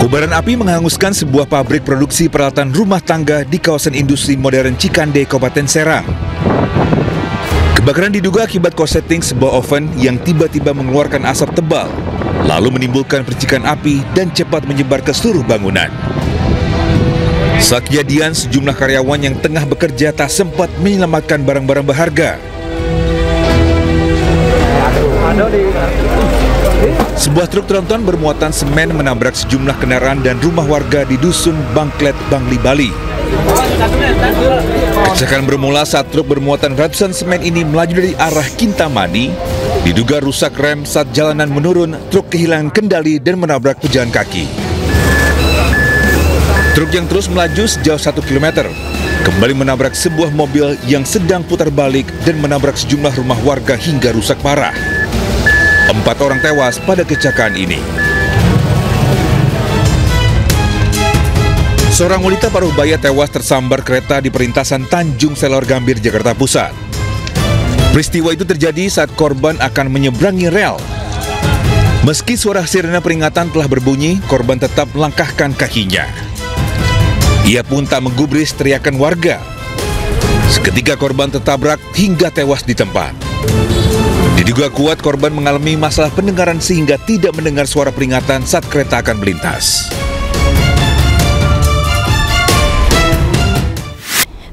Kobaran api menghanguskan sebuah pabrik produksi peralatan rumah tangga di kawasan industri modern Cikande, Kabupaten Serang. Kebakaran diduga akibat korsleting sebuah oven yang tiba-tiba mengeluarkan asap tebal, lalu menimbulkan percikan api dan cepat menyebar ke seluruh bangunan. Saat kejadian, sejumlah karyawan yang tengah bekerja tak sempat menyelamatkan barang-barang berharga. Sebuah truk tronton bermuatan semen menabrak sejumlah kendaraan dan rumah warga di Dusun Bangklet, Bangli, Bali. Kecelakaan bermula saat truk bermuatan ratusan semen ini melaju dari arah Kintamani. Diduga rusak rem saat jalanan menurun, truk kehilangan kendali dan menabrak pejalan kaki. Truk yang terus melaju sejauh 1 km kembali menabrak sebuah mobil yang sedang putar balik dan menabrak sejumlah rumah warga hingga rusak parah. 4 orang tewas pada kecelakaan ini. Seorang wanita paruh baya tewas tersambar kereta di perlintasan Tanjung Selor Gambir, Jakarta Pusat. Peristiwa itu terjadi saat korban akan menyeberangi rel. Meski suara sirene peringatan telah berbunyi, korban tetap melangkahkan kakinya. Ia pun tak menggubris teriakan warga. Seketika korban tertabrak hingga tewas di tempat. Diduga kuat korban mengalami masalah pendengaran sehingga tidak mendengar suara peringatan saat kereta akan melintas.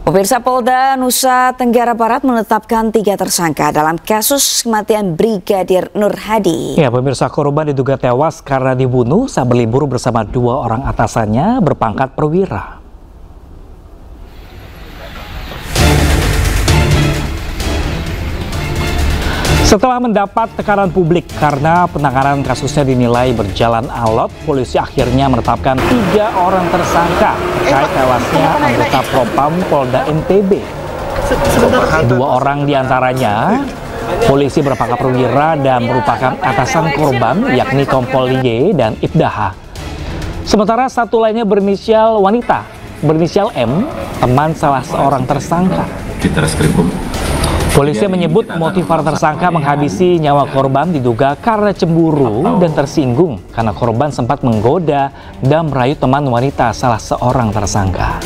Pemirsa, Polda Nusa Tenggara Barat menetapkan 3 tersangka dalam kasus kematian Brigadir Nur Hadi. Ya, pemirsa, korban diduga tewas karena dibunuh saat berlibur bersama 2 orang atasannya berpangkat perwira. Setelah mendapat tekanan publik karena penanganan kasusnya dinilai berjalan alot, polisi akhirnya menetapkan 3 orang tersangka terkait tewasnya anggota Propam Polda NTB. 2 orang diantaranya polisi berpangkat perwira dan merupakan atasan korban, yakni Kompol Y dan Ibdaha. Sementara 1 lainnya berinisial wanita, berinisial M, teman salah seorang tersangka. Polisi menyebut motif para tersangka menghabisi nyawa korban diduga karena cemburu dan tersinggung karena korban sempat menggoda dan merayu teman wanita salah seorang tersangka.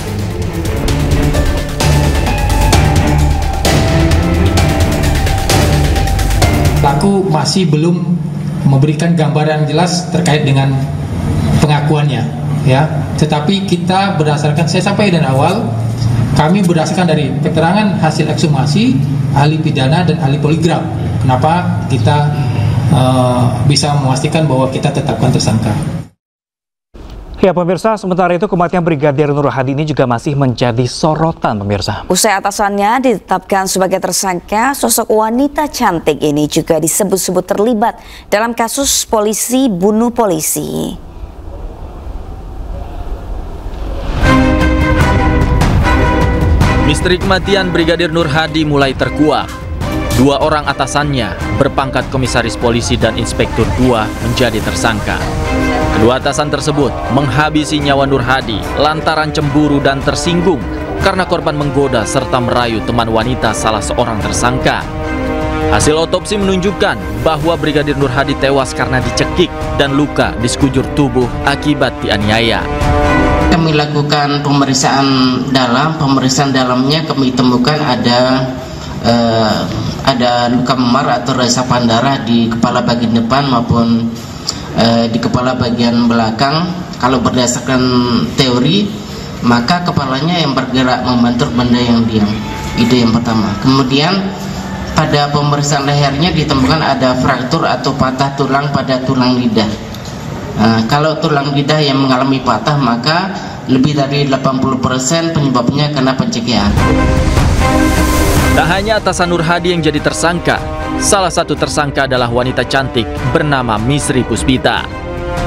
Pelaku masih belum memberikan gambaran jelas terkait dengan pengakuannya, ya. Tetapi kita berdasarkan, saya sampaikan dari awal, kami berdasarkan dari keterangan hasil ekshumasi, ahli pidana dan ahli poligraf. Kenapa kita bisa memastikan bahwa kita tetapkan tersangka. Ya, pemirsa, sementara itu kematian Brigadir Nur Hadi ini juga masih menjadi sorotan, pemirsa. Usai atasannya ditetapkan sebagai tersangka, sosok wanita cantik ini juga disebut-sebut terlibat dalam kasus polisi bunuh polisi. Misteri kematian Brigadir Nur Hadi mulai terkuak. 2 orang atasannya berpangkat komisaris polisi dan inspektur 2 menjadi tersangka. Kedua atasan tersebut menghabisi nyawa Nur Hadi lantaran cemburu dan tersinggung karena korban menggoda serta merayu teman wanita salah seorang tersangka. Hasil otopsi menunjukkan bahwa Brigadir Nur Hadi tewas karena dicekik dan luka di sekujur tubuh akibat dianiaya. Kami lakukan pemeriksaan dalamnya kami temukan ada luka memar atau resapan darah di kepala bagian depan maupun di kepala bagian belakang. Kalau berdasarkan teori, maka kepalanya yang bergerak membentur benda yang diam. Itu yang pertama. Kemudian pada pemeriksaan lehernya ditemukan ada fraktur atau patah tulang pada tulang lidah. Kalau tulang lidah yang mengalami patah, maka lebih dari 80% penyebabnya karena pencegahan. Tak hanya atasan Nur Hadi yang jadi tersangka, salah satu tersangka adalah wanita cantik bernama Misri Puspita.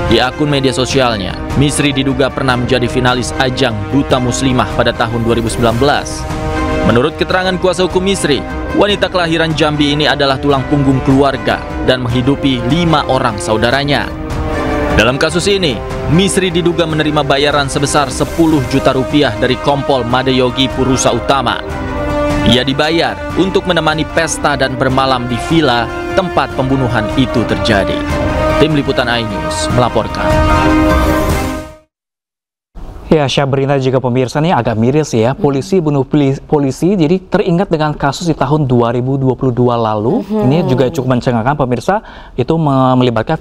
Di akun media sosialnya, Misri diduga pernah menjadi finalis ajang Duta Muslimah pada tahun 2019. Menurut keterangan kuasa hukum Misri, wanita kelahiran Jambi ini adalah tulang punggung keluarga dan menghidupi 5 orang saudaranya. Dalam kasus ini, Misri diduga menerima bayaran sebesar 10 juta rupiah dari Kompol Madeyogi Purusa Utama. Ia dibayar untuk menemani pesta dan bermalam di villa tempat pembunuhan itu terjadi. Tim Liputan iNews melaporkan. Ya, Syabrina juga pemirsa nih agak miris ya. Polisi bunuh polisi, jadi teringat dengan kasus di tahun 2022 lalu. Ini juga cukup mencengangkan pemirsa, itu melibatkan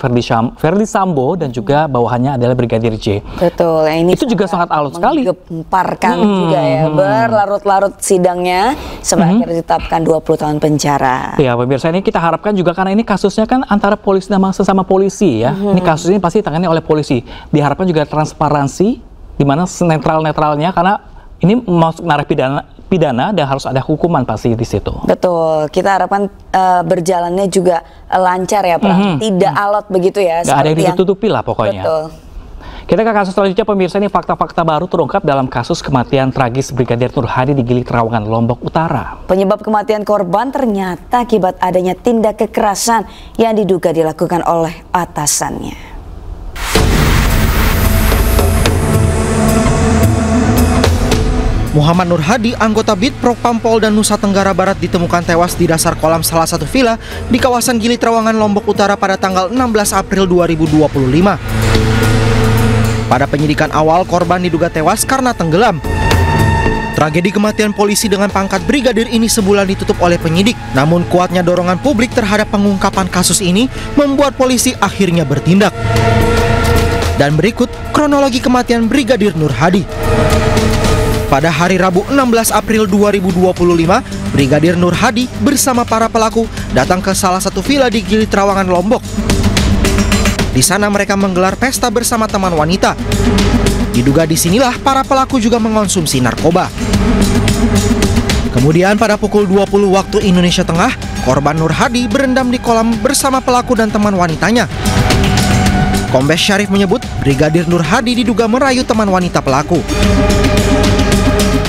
Ferdi Sambo dan juga bawahannya adalah Brigadir J. Betul, ini itu juga sangat alot sekali. Menggemparkan juga ya, berlarut-larut sidangnya sampai akhirnya ditetapkan 20 tahun penjara. Ya pemirsa, ini kita harapkan juga karena ini kasusnya kan antara polisi dan sesama polisi ya. Ini kasus ini pasti ditangani oleh polisi. Diharapkan juga transparansi, di mana netral-netralnya, karena ini masuk narapidana dan harus ada hukuman pasti di situ. Betul, kita harapkan berjalannya juga lancar ya, tidak alot begitu ya. Nggak ada yang ditutupi lah pokoknya. Betul. Kita ke kasus selanjutnya pemirsa, ini fakta-fakta baru terungkap dalam kasus kematian tragis Brigadir Nur Hadi di Gili Trawangan, Lombok Utara. Penyebab kematian korban ternyata akibat adanya tindak kekerasan yang diduga dilakukan oleh atasannya. Muhammad Nur Hadi, anggota BIT Propam Polda Nusa Tenggara Barat, ditemukan tewas di dasar kolam salah satu villa di kawasan Gili Trawangan, Lombok Utara pada tanggal 16 April 2025. Pada penyidikan awal, korban diduga tewas karena tenggelam. Tragedi kematian polisi dengan pangkat brigadir ini sebulan ditutup oleh penyidik. Namun kuatnya dorongan publik terhadap pengungkapan kasus ini membuat polisi akhirnya bertindak. Dan berikut kronologi kematian Brigadir Nur Hadi. Pada hari Rabu 16 April 2025, Brigadir Nur Hadi bersama para pelaku datang ke salah satu villa di Gili Trawangan, Lombok. Di sana mereka menggelar pesta bersama teman wanita. Diduga disinilah para pelaku juga mengonsumsi narkoba. Kemudian pada pukul 20 waktu Indonesia Tengah, korban Nur Hadi berendam di kolam bersama pelaku dan teman wanitanya. Kombes Syarif menyebut Brigadir Nur Hadi diduga merayu teman wanita pelaku.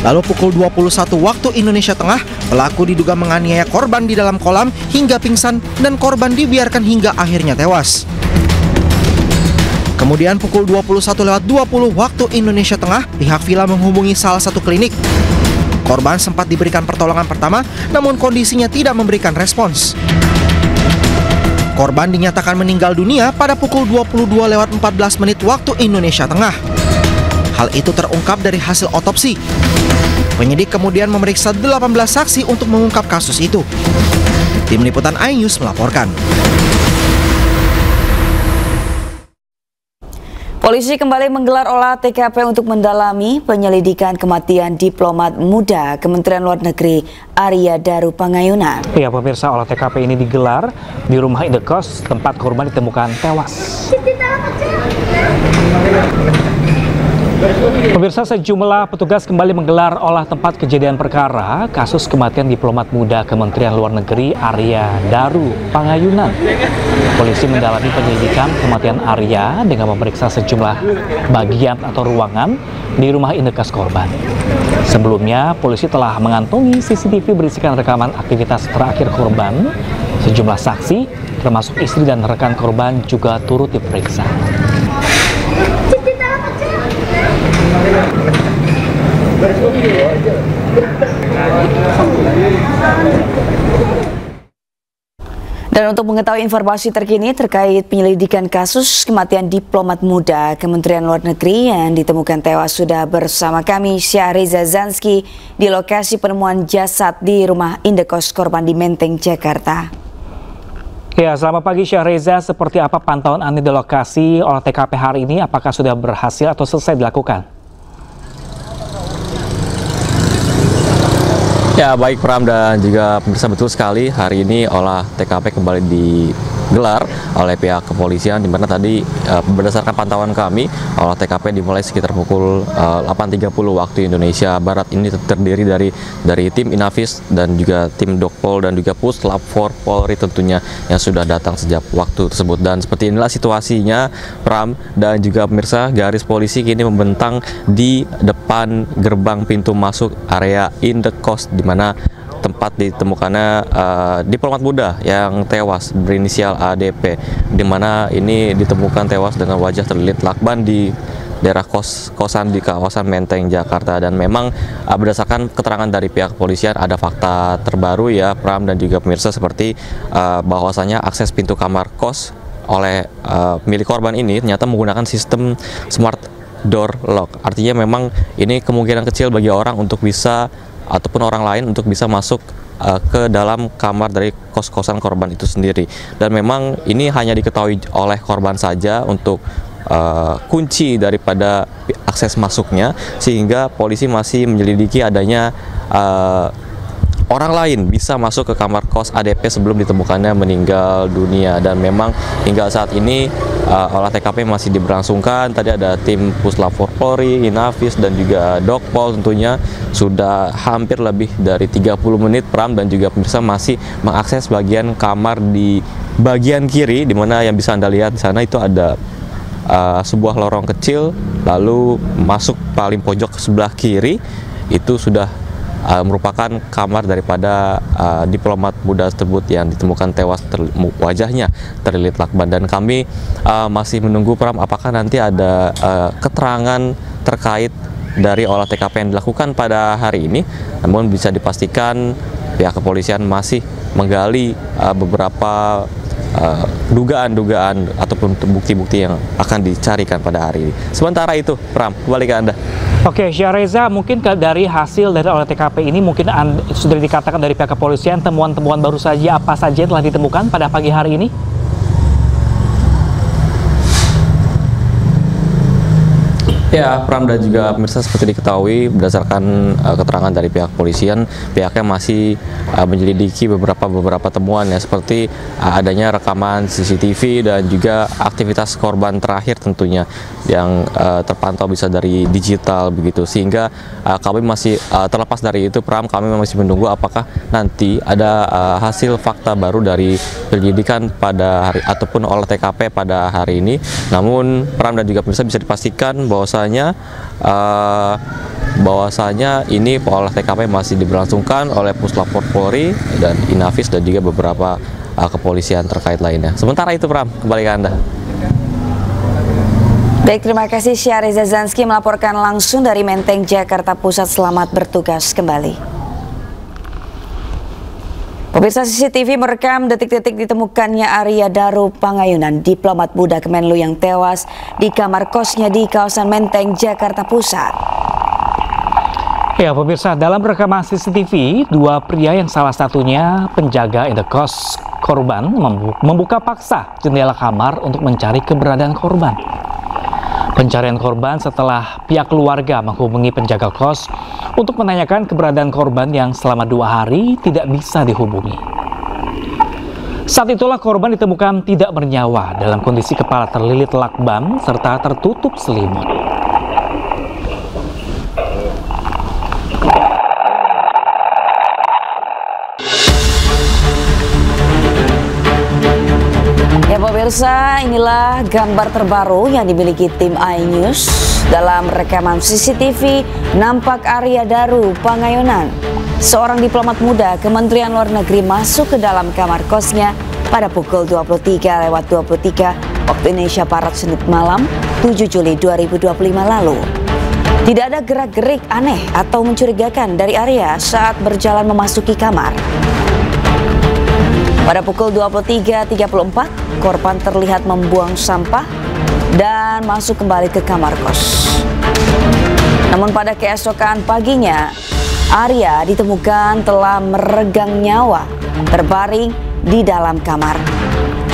Lalu pukul 21 waktu Indonesia Tengah, pelaku diduga menganiaya korban di dalam kolam hingga pingsan dan korban dibiarkan hingga akhirnya tewas. Kemudian pukul 21:20 waktu Indonesia Tengah, pihak villa menghubungi salah satu klinik. Korban sempat diberikan pertolongan pertama, namun kondisinya tidak memberikan respons. Korban dinyatakan meninggal dunia pada pukul 22:14 waktu Indonesia Tengah. Hal itu terungkap dari hasil otopsi. Penyidik kemudian memeriksa 18 saksi untuk mengungkap kasus itu. Tim Liputan iNews melaporkan. Polisi kembali menggelar olah TKP untuk mendalami penyelidikan kematian diplomat muda Kementerian Luar Negeri Arya Daru Pangayunan. Ya pemirsa, olah TKP ini digelar di rumah indekos tempat korban ditemukan tewas. Pemirsa, sejumlah petugas kembali menggelar olah tempat kejadian perkara kasus kematian diplomat muda Kementerian Luar Negeri Arya Daru Pangayunan. Polisi mendalami penyelidikan kematian Arya dengan memeriksa sejumlah bagian atau ruangan di rumah indekos korban. Sebelumnya, polisi telah mengantongi CCTV berisikan rekaman aktivitas terakhir korban. Sejumlah saksi, termasuk istri dan rekan korban, juga turut diperiksa. Dan untuk mengetahui informasi terkini terkait penyelidikan kasus kematian diplomat muda Kementerian Luar Negeri yang ditemukan tewas, sudah bersama kami Syahriza Zanski di lokasi penemuan jasad di rumah indekos korban di Menteng, Jakarta. Ya, selamat pagi Syahriza. Seperti apa pantauan Anda di lokasi olah TKP hari ini? Apakah sudah berhasil atau selesai dilakukan? Ya, baik Pram dan juga pemirsa, betul sekali hari ini olah TKP kembali digelar oleh pihak kepolisian, di mana tadi berdasarkan pantauan kami olah TKP dimulai sekitar pukul 8.30 waktu Indonesia Barat. Ini terdiri dari tim Inavis dan juga tim Dokpol dan juga Puslap 4 Polri tentunya yang sudah datang sejak waktu tersebut. Dan seperti inilah situasinya Pram dan juga pemirsa, garis polisi kini membentang di depan gerbang pintu masuk area indekos di mana tempat ditemukannya diplomat muda yang tewas berinisial ADP, di mana ini ditemukan tewas dengan wajah terlilit lakban di daerah kosan di kawasan Menteng, Jakarta. Dan memang berdasarkan keterangan dari pihak kepolisian ada fakta terbaru ya Pram dan juga pemirsa, seperti bahwasanya akses pintu kamar kos oleh milik korban ini ternyata menggunakan sistem smart door lock. Artinya memang ini kemungkinan kecil bagi orang untuk bisa ataupun orang lain untuk bisa masuk ke dalam kamar dari kos-kosan korban itu sendiri. Dan memang ini hanya diketahui oleh korban saja untuk kunci daripada akses masuknya, sehingga polisi masih menyelidiki adanya orang lain bisa masuk ke kamar kos ADP sebelum ditemukannya meninggal dunia. Dan memang hingga saat ini olah TKP masih diberlangsungkan. Tadi ada tim Puslap Polri, Inavis dan juga Dokpol tentunya sudah hampir lebih dari 30 menit Pram, dan juga pemirsa masih mengakses bagian kamar di bagian kiri, di mana yang bisa Anda lihat di sana itu ada sebuah lorong kecil, lalu masuk paling pojok sebelah kiri itu sudah merupakan kamar daripada diplomat muda tersebut yang ditemukan tewas, wajahnya terlilit lakban. Dan kami masih menunggu Pram apakah nanti ada keterangan terkait dari olah TKP yang dilakukan pada hari ini. Namun bisa dipastikan pihak kepolisian masih menggali beberapa dugaan-dugaan ataupun bukti-bukti yang akan dicarikan pada hari ini. Sementara itu, Pram, kembali ke Anda. Oke, Syareza, mungkin dari hasil dari olah TKP ini mungkin sudah dikatakan dari pihak kepolisian temuan-temuan baru saja apa saja yang telah ditemukan pada pagi hari ini? Ya, Pram dan juga pemirsa, seperti diketahui berdasarkan keterangan dari pihak kepolisian, pihaknya masih menyelidiki beberapa temuan ya, seperti adanya rekaman CCTV dan juga aktivitas korban terakhir tentunya yang terpantau bisa dari digital begitu, sehingga kami masih terlepas dari itu Pram, kami masih menunggu apakah nanti ada hasil fakta baru dari penyelidikan pada hari ataupun olah TKP pada hari ini. Namun Pram dan juga pemirsa bisa dipastikan bahwasanya ini olah TKP masih diberlangsungkan oleh Puslap Polri dan Inavis dan juga beberapa kepolisian terkait lainnya. Sementara itu Pram, kembali ke Anda. Baik, terima kasih Syareza Zanski melaporkan langsung dari Menteng, Jakarta Pusat. Selamat bertugas kembali. Pemirsa, CCTV merekam detik-detik ditemukannya Arya Daru Pangayunan, diplomat muda Kemenlu yang tewas di kamar kosnya di kawasan Menteng, Jakarta Pusat. Ya, pemirsa, dalam rekaman CCTV, dua pria yang salah satunya penjaga indekos korban membuka paksa jendela kamar untuk mencari keberadaan korban. Pencarian korban setelah pihak keluarga menghubungi penjaga kos untuk menanyakan keberadaan korban yang selama 2 hari tidak bisa dihubungi. Saat itulah korban ditemukan tidak bernyawa dalam kondisi kepala terlilit lakban serta tertutup selimut. Ya pemirsa, inilah gambar terbaru yang dimiliki tim iNews. Dalam rekaman CCTV, nampak Arya Daru Pangayunan, seorang diplomat muda Kementerian Luar Negeri, masuk ke dalam kamar kosnya pada pukul 23.23 waktu Indonesia Barat Senin malam 7 Juli 2025 lalu. Tidak ada gerak-gerik aneh atau mencurigakan dari Arya saat berjalan memasuki kamar. Pada pukul 23.34, korban terlihat membuang sampah dan masuk kembali ke kamar kos. Namun pada keesokan paginya, Arya ditemukan telah meregang nyawa, terbaring di dalam kamar.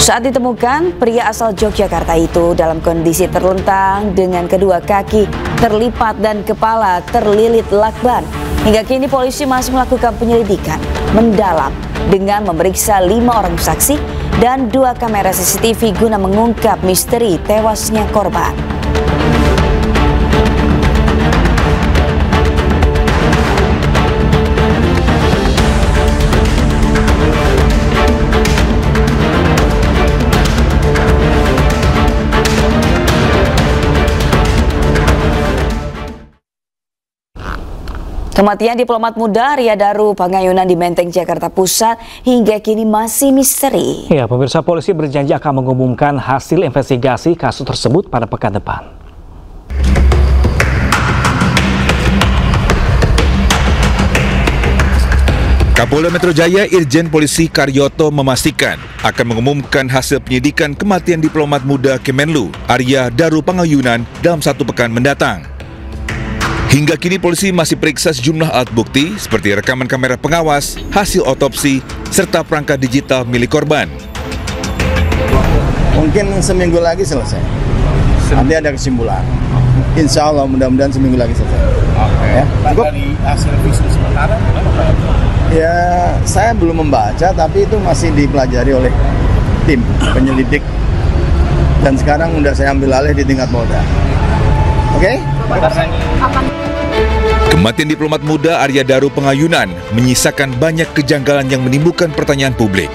Saat ditemukan, pria asal Yogyakarta itu dalam kondisi terlentang dengan kedua kaki terlipat dan kepala terlilit lakban. Hingga kini polisi masih melakukan penyelidikan mendalam dengan memeriksa 5 orang saksi dan 2 kamera CCTV guna mengungkap misteri tewasnya korban. Kematian diplomat muda Arya Daru Pangayunan di Menteng, Jakarta Pusat hingga kini masih misteri. Ya, pemirsa, polisi berjanji akan mengumumkan hasil investigasi kasus tersebut pada pekan depan. Kapolda Metro Jaya Irjen Polisi Karyoto memastikan akan mengumumkan hasil penyidikan kematian diplomat muda Kemenlu Arya Daru Pangayunan dalam 1 pekan mendatang. Hingga kini polisi masih periksa sejumlah alat bukti seperti rekaman kamera pengawas, hasil otopsi, serta perangkat digital milik korban. Mungkin seminggu lagi selesai. Nanti ada kesimpulan. Insya Allah mudah-mudahan seminggu lagi selesai. Oke. Ya, dari hasil visum sementara ya, saya belum membaca, tapi itu masih dipelajari oleh tim penyelidik. Dan sekarang udah saya ambil alih di tingkat Polda. Oke? Kematian diplomat muda Arya Daru Pangayunan menyisakan banyak kejanggalan yang menimbulkan pertanyaan publik.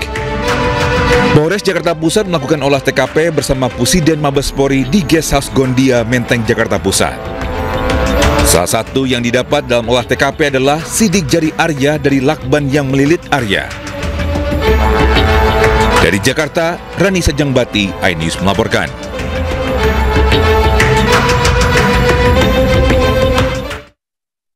Polres Jakarta Pusat melakukan olah TKP bersama Pusiden Mabes Polri di Guest House Gondia, Menteng, Jakarta Pusat. Salah satu yang didapat dalam olah TKP adalah sidik jari Arya dari lakban yang melilit Arya. Dari Jakarta, Rani Sajangbati, iNews melaporkan.